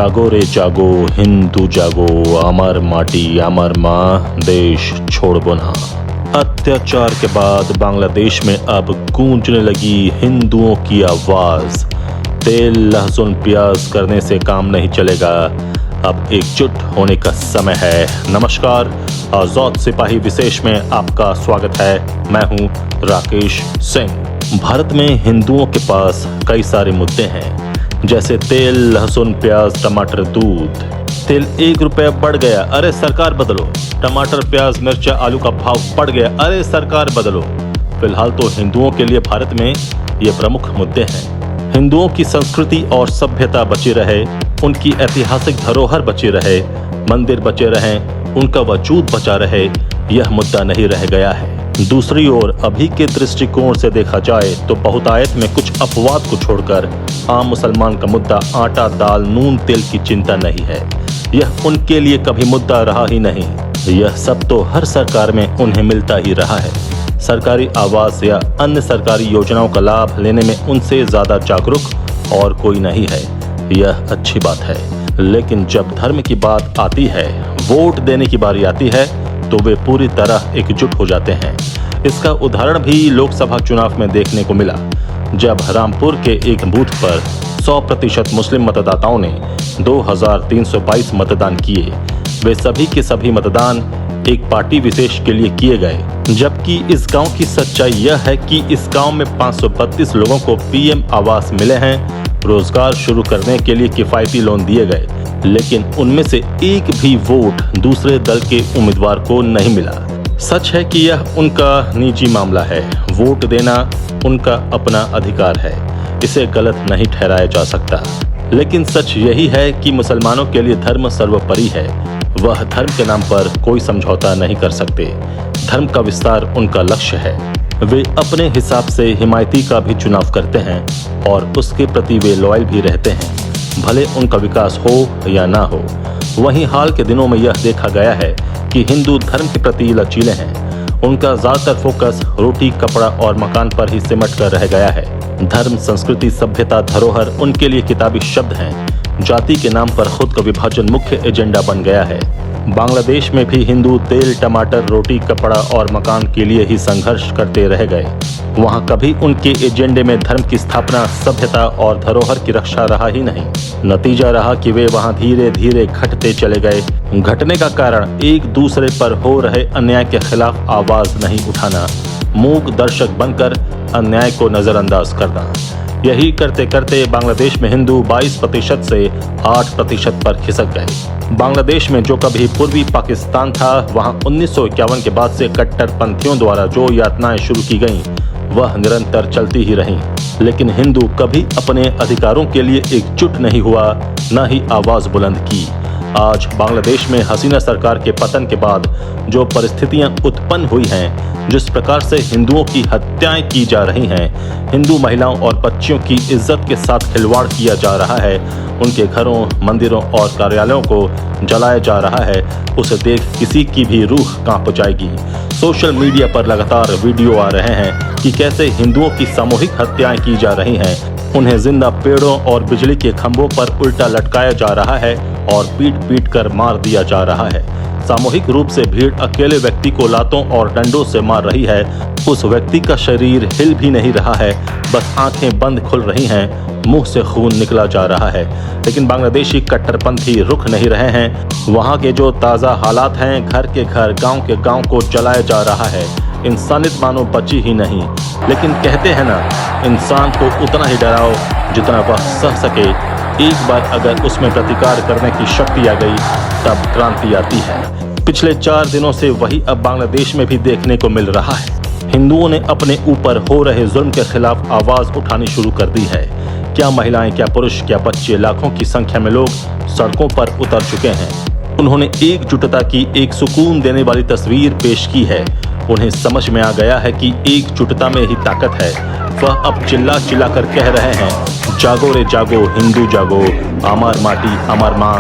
जागो रे जागो हिंदू जागो, अमर माटी अमर माँ, देश छोड़बो ना। अत्याचार के बाद बांग्लादेश में अब गूंजने लगी हिंदुओं की आवाज। तेल लहसुन प्याज करने से काम नहीं चलेगा, अब एकजुट होने का समय है। नमस्कार, आजाद सिपाही विशेष में आपका स्वागत है। मैं हूं राकेश सिंह। भारत में हिंदुओं के पास कई सारे मुद्दे हैं, जैसे तेल लहसुन प्याज टमाटर दूध। तेल 1 रुपया बढ़ गया, अरे सरकार बदलो। टमाटर प्याज मिर्चा आलू का भाव बढ़ गया, अरे सरकार बदलो। फिलहाल तो हिंदुओं के लिए भारत में ये प्रमुख मुद्दे हैं। हिंदुओं की संस्कृति और सभ्यता बची रहे, उनकी ऐतिहासिक धरोहर बची रहे, मंदिर बचे रहें, उनका वजूद बचा रहे, यह मुद्दा नहीं रह गया है। दूसरी ओर अभी के दृष्टिकोण से देखा जाए तो बहुतायत में कुछ अपवाद को छोड़कर आम मुसलमान का मुद्दा आटा दाल नून तेल की चिंता नहीं है। यह उनके लिए कभी मुद्दा रहा ही नहीं। यह सब तो हर सरकार में उन्हें मिलता ही रहा है। सरकारी आवास या अन्य सरकारी योजनाओं का लाभ लेने में उनसे ज्यादा जागरूक और कोई नहीं है। यह अच्छी बात है, लेकिन जब धर्म की बात आती है, वोट देने की बारी आती है, तो वे पूरी तरह एकजुट हो जाते हैं। इसका उदाहरण भी लोकसभा चुनाव में देखने को मिला, जब रामपुर के एक बूथ पर 100% मुस्लिम मतदाताओं ने 2322 मतदान किए। वे सभी के सभी मतदान एक पार्टी विशेष के लिए किए गए, जबकि इस गांव की सच्चाई यह है कि इस गांव में 532 लोगों को पीएम आवास मिले हैं, रोजगार शुरू करने के लिए किफायती लोन दिए गए, लेकिन उनमें से एक भी वोट दूसरे दल के उम्मीदवार को नहीं मिला। सच है कि यह उनका निजी मामला है, वोट देना उनका अपना अधिकार है, इसे गलत नहीं ठहराया जा सकता। लेकिन सच यही है कि मुसलमानों के लिए धर्म सर्वोपरि है। वह धर्म के नाम पर कोई समझौता नहीं कर सकते। धर्म का विस्तार उनका लक्ष्य है। वे अपने हिसाब से हिमायती का भी चुनाव करते हैं और उसके प्रति वे लॉयल भी रहते हैं, भले उनका विकास हो या ना हो। वहीं हाल के दिनों में यह देखा गया है कि हिंदू धर्म के प्रति लचीले हैं। उनका ज्यादातर फोकस रोटी कपड़ा और मकान पर ही सिमट कर रह गया है। धर्म संस्कृति सभ्यता धरोहर उनके लिए किताबी शब्द हैं। जाति के नाम पर खुद का विभाजन मुख्य एजेंडा बन गया है। बांग्लादेश में भी हिंदू तेल टमाटर रोटी कपड़ा और मकान के लिए ही संघर्ष करते रह गए। वहां कभी उनके एजेंडे में धर्म की स्थापना सभ्यता और धरोहर की रक्षा रहा ही नहीं। नतीजा रहा कि वे वहां धीरे धीरे घटते चले गए। घटने का कारण एक दूसरे पर हो रहे अन्याय के खिलाफ आवाज नहीं उठाना, मूक दर्शक बनकर अन्याय को नजरअंदाज करना। यही करते करते बांग्लादेश में हिंदू 22% से 8% पर खिसक गए। बांग्लादेश में जो कभी पूर्वी पाकिस्तान था, वहां 1951 के बाद से कट्टरपंथियों द्वारा जो यातनाएं शुरू की गईं, वह निरंतर चलती ही रहीं। लेकिन हिंदू कभी अपने अधिकारों के लिए एकजुट नहीं हुआ, न ही आवाज बुलंद की। आज बांग्लादेश में हसीना सरकार के पतन के बाद जो परिस्थितियां उत्पन्न हुई हैं, जिस प्रकार से हिंदुओं की हत्याएं की जा रही हैं, हिंदू महिलाओं और बच्चियों की इज्जत के साथ खिलवाड़ किया जा रहा है, उनके घरों मंदिरों और कार्यालयों को जलाया जा रहा है, उसे देख किसी की भी रूह कांप जाएगी। सोशल मीडिया पर लगातार वीडियो आ रहे हैं कि कैसे हिंदुओं की सामूहिक हत्याएं की जा रही हैं। उन्हें जिंदा पेड़ों और बिजली के खंभों पर उल्टा लटकाया जा रहा है और पीट पीट कर मार दिया जा रहा है। सामूहिक रूप से भीड़ अकेले व्यक्ति को लातों और डंडों से मार रही है। उस व्यक्ति का शरीर हिल भी नहीं रहा है, बस आंखें बंद खुल रही हैं, मुंह से खून निकला जा रहा है। लेकिन बांग्लादेशी कट्टरपंथी रुक नहीं रहे हैं। वहां के जो ताज़ा हालात हैं, घर के घर गांव के गांव को जलाया जा रहा है। इंसानियत मानो बची ही नहीं। लेकिन कहते हैं ना, इंसान को उतना ही डराओ जितना वह सह सके। एक बार अगर उसमें प्रतिकार करने की शक्ति आ गई, तब क्रांति आती है। पिछले 4 दिनों से वही अब बांग्लादेश में भी देखने को मिल रहा है। हिंदुओं ने अपने ऊपर हो रहे जुल्म के खिलाफ आवाज उठानी शुरू कर दी है। क्या महिलाएं, क्या पुरुष, क्या बच्चे, लाखों की संख्या में लोग सड़कों पर उतर चुके हैं। उन्होंने एकजुटता की एक सुकून देने वाली तस्वीर पेश की है। उन्हें समझ में आ गया है कि एकजुटता में ही ताकत है। वह अब चिल्ला चिल्ला कर कह रहे हैं, जागो रे जागो हिंदू जागो, अमर माटी अमर माँ,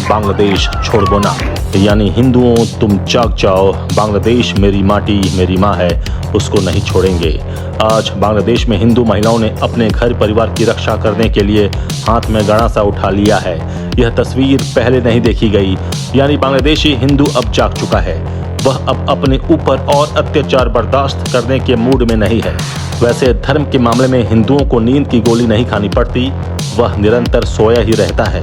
बांग्लादेश छोड़ो ना। यानी हिंदुओं तुम जाग जाओ, बांग्लादेश मेरी माटी मेरी माँ है, उसको नहीं छोड़ेंगे। आज बांग्लादेश में हिंदू महिलाओं ने अपने घर परिवार की रक्षा करने के लिए हाथ में गणासा उठा लिया है। यह तस्वीर पहले नहीं देखी गई। यानी बांग्लादेशी हिंदू अब जाग चुका है। वह अब अपने ऊपर और अत्याचार बर्दाश्त करने के मूड में नहीं है। वैसे धर्म के मामले में हिंदुओं को नींद की गोली नहीं खानी पड़ती, वह निरंतर सोया ही रहता है।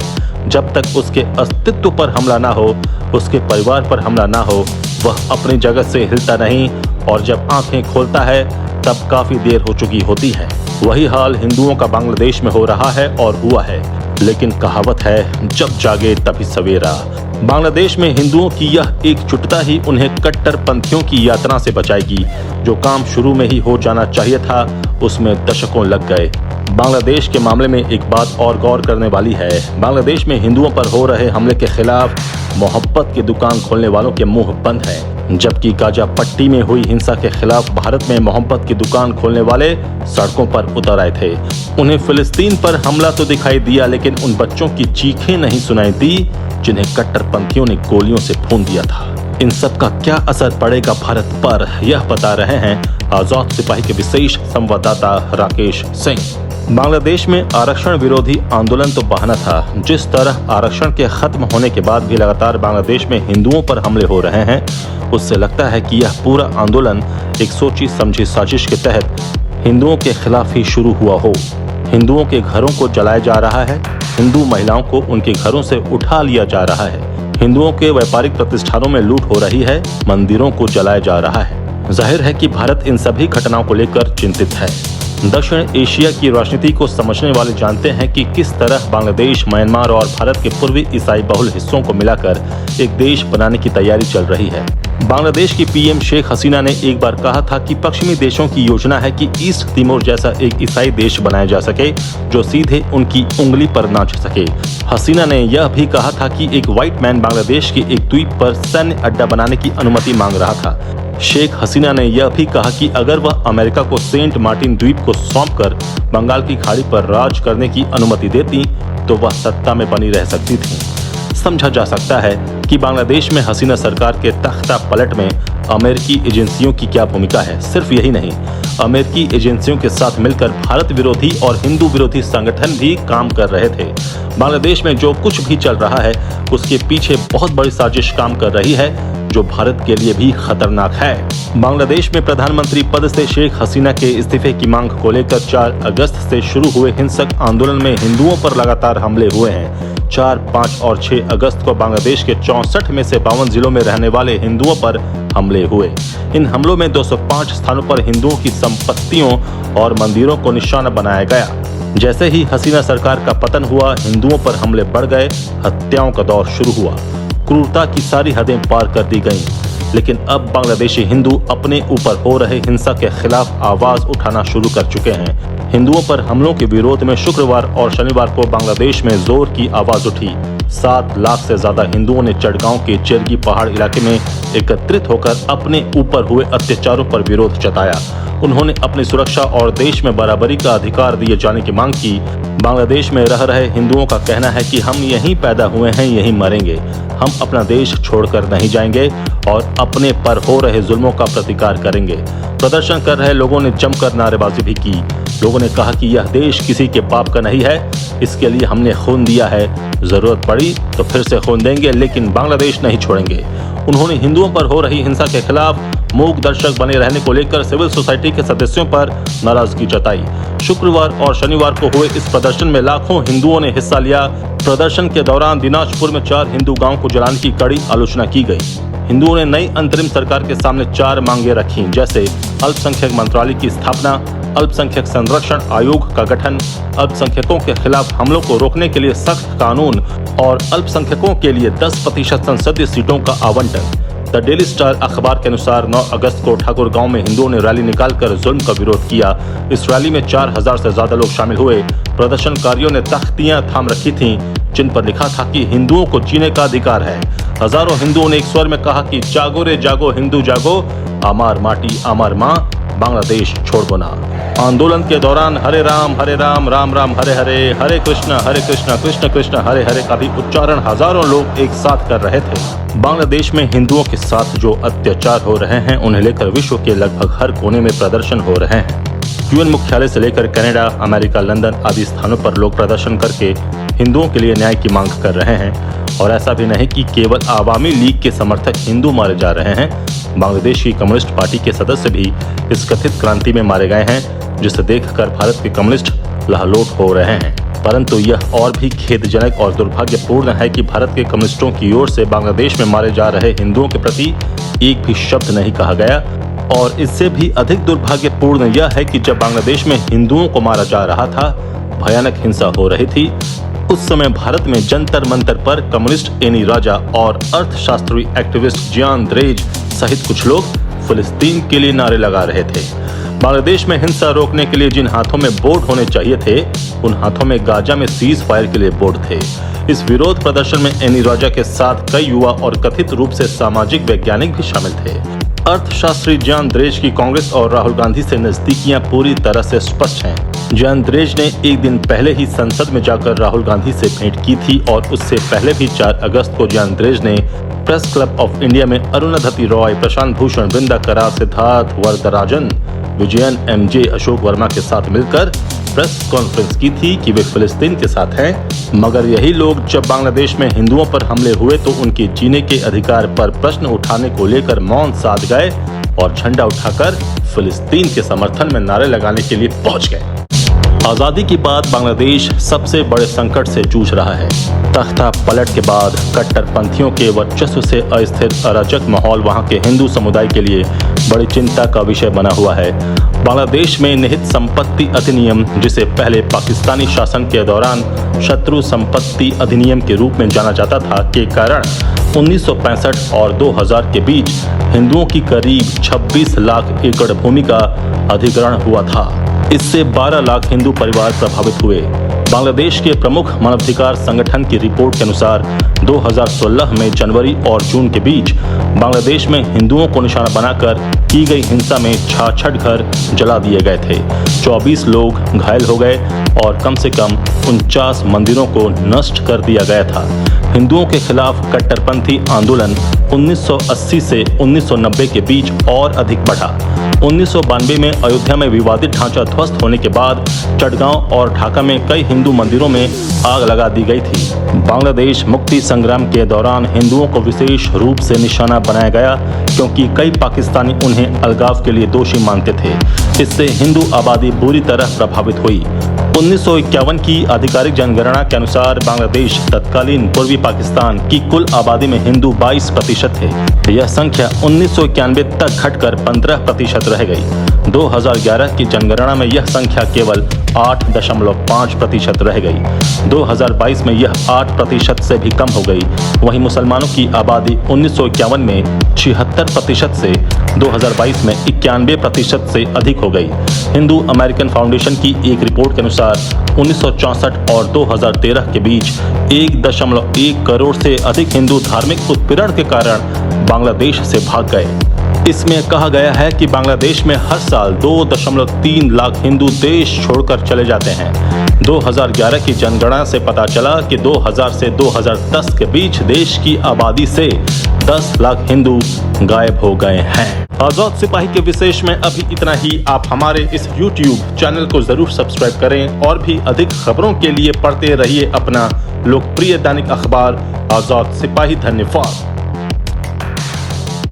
जब तक उसके अस्तित्व पर हमला ना हो, उसके परिवार पर हमला ना हो, वह अपनी जगह से हिलता नहीं, और जब आंखें खोलता है तब काफी देर हो चुकी होती है। वही हाल हिंदुओं का बांग्लादेश में हो रहा है और हुआ है। लेकिन कहावत है, जब जागे तभी सवेरा। बांग्लादेश में हिंदुओं की यह एकजुटता ही उन्हें कट्टरपंथियों की यातना से बचाएगी। जो काम शुरू में ही हो जाना चाहिए था, उसमें दशकों लग गए। बांग्लादेश के मामले में एक बात और गौर करने वाली है। बांग्लादेश में हिंदुओं पर हो रहे हमले के खिलाफ मोहब्बत की दुकान खोलने वालों के मुंह बंद है, जबकि गाजा पट्टी में हुई हिंसा के खिलाफ भारत में मोहब्बत की दुकान खोलने वाले सड़कों पर उतर आए थे। उन्हें फिलिस्तीन पर हमला तो दिखाई दिया, लेकिन उन बच्चों की चीखें नहीं सुनाई दी जिन्हें कट्टरपंथियों ने गोलियों से भून दिया था। इन सब का क्या असर पड़ेगा भारत पर, यह बता रहे हैं आजाद सिपाही के विशेष संवाददाता राकेश सिंह। बांग्लादेश में आरक्षण विरोधी आंदोलन तो बहाना था। जिस तरह आरक्षण के खत्म होने के बाद भी लगातार बांग्लादेश में हिंदुओं पर हमले हो रहे हैं, उससे लगता है कि यह पूरा आंदोलन एक सोची समझी साजिश के तहत हिंदुओं के खिलाफ ही शुरू हुआ हो। हिंदुओं के घरों को जलाया जा रहा है, हिंदू महिलाओं को उनके घरों से उठा लिया जा रहा है, हिंदुओं के व्यापारिक प्रतिष्ठानों में लूट हो रही है, मंदिरों को जलाया जा रहा है। जाहिर है कि भारत इन सभी घटनाओं को लेकर चिंतित है। दक्षिण एशिया की राजनीति को समझने वाले जानते हैं कि किस तरह बांग्लादेश, म्यांमार और भारत के पूर्वी ईसाई बहुल हिस्सों को मिलाकर एक देश बनाने की तैयारी चल रही है। बांग्लादेश की पीएम शेख हसीना ने एक बार कहा था कि पश्चिमी देशों की योजना है कि ईस्ट तिमोर जैसा एक ईसाई देश बनाया जा सके जो सीधे उनकी उंगली पर नाच सके। हसीना ने यह भी कहा था कि एक व्हाइट मैन बांग्लादेश के एक द्वीप पर सैन्य अड्डा बनाने की अनुमति मांग रहा था। शेख हसीना ने यह भी कहा कि अगर वह अमेरिका को सेंट मार्टिन द्वीप को सौंपकर बंगाल की खाड़ी पर राज करने की अनुमति देती तो वह सत्ता में बनी रह सकती थी। समझा जा सकता है कि बांग्लादेश में हसीना सरकार के तख्ता पलट में अमेरिकी एजेंसियों की क्या भूमिका है। सिर्फ यही नहीं, अमेरिकी एजेंसियों के साथ मिलकर भारत विरोधी और हिंदू विरोधी संगठन भी काम कर रहे थे। बांग्लादेश में जो कुछ भी चल रहा है, उसके पीछे बहुत बड़ी साजिश काम कर रही है, जो भारत के लिए भी खतरनाक है। बांग्लादेश में प्रधानमंत्री पद से शेख हसीना के इस्तीफे की मांग को लेकर 4 अगस्त से शुरू हुए हिंसक आंदोलन में हिंदुओं पर लगातार हमले हुए हैं। 4, 5 और 6 अगस्त को बांग्लादेश के 64 में से 52 जिलों में रहने वाले हिंदुओं पर हमले हुए। इन हमलों में 205 स्थानों पर हिंदुओं की संपत्तियों और मंदिरों को निशाना बनाया गया। जैसे ही हसीना सरकार का पतन हुआ, हिंदुओं पर हमले बढ़ गए, हत्याओं का दौर शुरू हुआ, क्रूरता की सारी हदें पार कर दी गईं। लेकिन अब बांग्लादेशी हिंदू अपने ऊपर हो रहे हिंसा के खिलाफ आवाज उठाना शुरू कर चुके हैं। हिंदुओं पर हमलों के विरोध में शुक्रवार और शनिवार को बांग्लादेश में जोर की आवाज उठी। 7 लाख से ज्यादा हिंदुओं ने चटगांव के चेरगी पहाड़ इलाके में एकत्रित होकर अपने ऊपर हुए अत्याचारों पर विरोध जताया। उन्होंने अपनी सुरक्षा और देश में बराबरी का अधिकार दिए जाने की मांग की। बांग्लादेश में रह रहे हिंदुओं का कहना है कि हम यहीं पैदा हुए हैं, यहीं मरेंगे, हम अपना देश छोड़कर नहीं जाएंगे और अपने पर हो रहे जुल्मों का प्रतिकार करेंगे। प्रदर्शन कर रहे लोगों ने जमकर नारेबाजी भी की। लोगों ने कहा कि यह देश किसी के पाप का नहीं है, इसके लिए हमने खून दिया है, जरूरत पड़ी तो फिर से खून देंगे, लेकिन बांग्लादेश नहीं छोड़ेंगे। उन्होंने हिंदुओं पर हो रही हिंसा के खिलाफ मूक दर्शक बने रहने को लेकर सिविल सोसाइटी के सदस्यों पर नाराजगी जताई। शुक्रवार और शनिवार को हुए इस प्रदर्शन में लाखों हिंदुओं ने हिस्सा लिया। प्रदर्शन के दौरान दिनाजपुर में 4 हिंदू गांव को जलाने की कड़ी आलोचना की गई। हिंदुओं ने नई अंतरिम सरकार के सामने 4 मांगे रखी, जैसे अल्पसंख्यक मंत्रालय की स्थापना, अल्पसंख्यक संरक्षण आयोग का गठन, अल्पसंख्यकों के खिलाफ हमलों को रोकने के लिए सख्त कानून और अल्पसंख्यकों के लिए 10% संसदीय सीटों का आवंटन। द डेली स्टार अखबार के अनुसार 9 अगस्त को ठाकुर गांव में हिंदुओं ने रैली निकालकर जुल्म का विरोध किया। इस रैली में 4000 से ज्यादा लोग शामिल हुए। प्रदर्शनकारियों ने तख्तियां थाम रखी थीं, जिन पर लिखा था कि हिंदुओं को जीने का अधिकार है। हजारों हिंदुओं ने एक स्वर में कहा कि जागो रे जागो हिंदू जागो, आमार माटी आमार माँ, बांग्लादेश छोड़ो ना। आंदोलन के दौरान हरे राम राम राम हरे हरे, हरे कृष्ण कृष्ण कृष्ण हरे हरे का भी उच्चारण हजारों लोग एक साथ कर रहे थे। बांग्लादेश में हिंदुओं के साथ जो अत्याचार हो रहे हैं उन्हें लेकर विश्व के लगभग हर कोने में प्रदर्शन हो रहे हैं। यूएन मुख्यालय से लेकर कनाडा, अमेरिका, लंदन आदि स्थानों पर लोग प्रदर्शन करके हिंदुओं के लिए न्याय की मांग कर रहे हैं। और ऐसा भी नहीं कि केवल आवामी लीग के समर्थक हिंदू मारे जा रहे हैं, बांग्लादेश की कम्युनिस्ट पार्टी के सदस्य भी इस कथित क्रांति में मारे गए हैं, जिसे देखकर भारत के कम्युनिस्ट लहलोट हो रहे हैं। परंतु यह और भी खेदजनक और दुर्भाग्यपूर्ण है कि भारत के कम्युनिस्टों की ओर से बांग्लादेश में मारे जा रहे हिंदुओं के प्रति एक भी शब्द नहीं कहा गया। और इससे भी अधिक दुर्भाग्यपूर्ण यह है कि जब बांग्लादेश में हिंदुओं को मारा जा रहा था, भयानक हिंसा हो रही थी, उस समय भारत में जंतर मंतर पर कम्युनिस्ट एनी राजा और अर्थशास्त्री एक्टिविस्ट जियान द्रेज सहित कुछ लोग फिलिस्तीन के लिए नारे लगा रहे थे। बांग्लादेश में हिंसा रोकने के लिए जिन हाथों में बोर्ड होने चाहिए थे, उन हाथों में गाजा में सीज फायर के लिए बोर्ड थे। इस विरोध प्रदर्शन में एनी राजा के साथ कई युवा और कथित रूप से सामाजिक वैज्ञानिक भी शामिल थे। अर्थशास्त्री जियान द्रेज की कांग्रेस और राहुल गांधी से नजदीकियां पूरी तरह से स्पष्ट हैं। जियान द्रेज ने एक दिन पहले ही संसद में जाकर राहुल गांधी से भेंट की थी और उससे पहले भी 4 अगस्त को जियान द्रेज ने प्रेस क्लब ऑफ इंडिया में अरुंधति रॉय, प्रशांत भूषण, वृंदा करार, सिद्धार्थ वरदराजन, विजयन एमजे, अशोक वर्मा के साथ मिलकर प्रेस कॉन्फ्रेंस की थी कि वे फिलिस्तीन के साथ हैं। मगर यही लोग जब बांग्लादेश में हिंदुओं पर हमले हुए तो उनके जीने के अधिकार पर प्रश्न उठाने को लेकर मौन साध गए और झंडा उठाकर फिलिस्तीन के समर्थन में नारे लगाने के लिए पहुंच गए। आजादी के बाद बांग्लादेश सबसे बड़े संकट से जूझ रहा है। तख्ता पलट के बाद कट्टरपंथियों के वर्चस्व से अस्थिर अराजक माहौल वहां के हिंदू समुदाय के लिए बड़ी चिंता का विषय बना हुआ है। बांग्लादेश में निहित संपत्ति अधिनियम, जिसे पहले पाकिस्तानी शासन के दौरान शत्रु संपत्ति अधिनियम के रूप में जाना जाता था, के कारण 1965 और 2000 के बीच हिंदुओं की करीब 26 लाख एकड़ भूमि का अधिग्रहण हुआ था। इससे 12 लाख हिंदू परिवार प्रभावित हुए। बांग्लादेश के प्रमुख मानवाधिकार संगठन की रिपोर्ट के अनुसार 2016 में जनवरी और जून के बीच बांग्लादेश में हिंदुओं को निशाना बनाकर की गई हिंसा में 66 घर जला दिए गए थे, 24 लोग घायल हो गए और कम से कम 49 मंदिरों को नष्ट कर दिया गया था। हिंदुओं के खिलाफ कट्टरपंथी आंदोलन 1980 से 1990 के बीच और अधिक बढ़ा। 1992 में अयोध्या में विवादित ढांचा ध्वस्त होने के बाद चटगांव और ढाका में कई हिंदू मंदिरों में आग लगा दी गई थी। बांग्लादेश मुक्ति संग्राम के दौरान हिंदुओं को विशेष रूप से निशाना बनाया गया, क्योंकि कई पाकिस्तानी उन्हें अलगाव के लिए दोषी मानते थे। इससे हिंदू आबादी बुरी तरह प्रभावित हुई। 1951 की आधिकारिक जनगणना के अनुसार बांग्लादेश तत्कालीन पूर्वी पाकिस्तान की कुल आबादी में हिंदू 22% थे। यह संख्या 1991 तक घटकर 15% रह गई। 2011 की जनगणना में यह संख्या केवल 8.5% रह गई। 2022 में यह 8% से भी कम हो गई। वहीं मुसलमानों की आबादी 1951 में 76% से 2022 में 91% से अधिक हो गई। हिंदू अमेरिकन फाउंडेशन की एक रिपोर्ट के अनुसार 1964 और 2013 के बीच 1.1 करोड़ से अधिक हिंदू धार्मिक उत्पीड़न के कारण बांग्लादेश से भाग गए। इसमें कहा गया है कि बांग्लादेश में हर साल 2.3 लाख हिंदू देश छोड़कर चले जाते हैं। 2011 की जनगणना से पता चला कि 2000 से 2010 के बीच देश की आबादी से 10 लाख हिंदू गायब हो गए हैं। आजाद सिपाही के विशेष में अभी इतना ही। आप हमारे इस YouTube चैनल को जरूर सब्सक्राइब करें और भी अधिक खबरों के लिए पढ़ते रहिए अपना लोकप्रिय दैनिक अखबार आजाद सिपाही। धन्यवाद।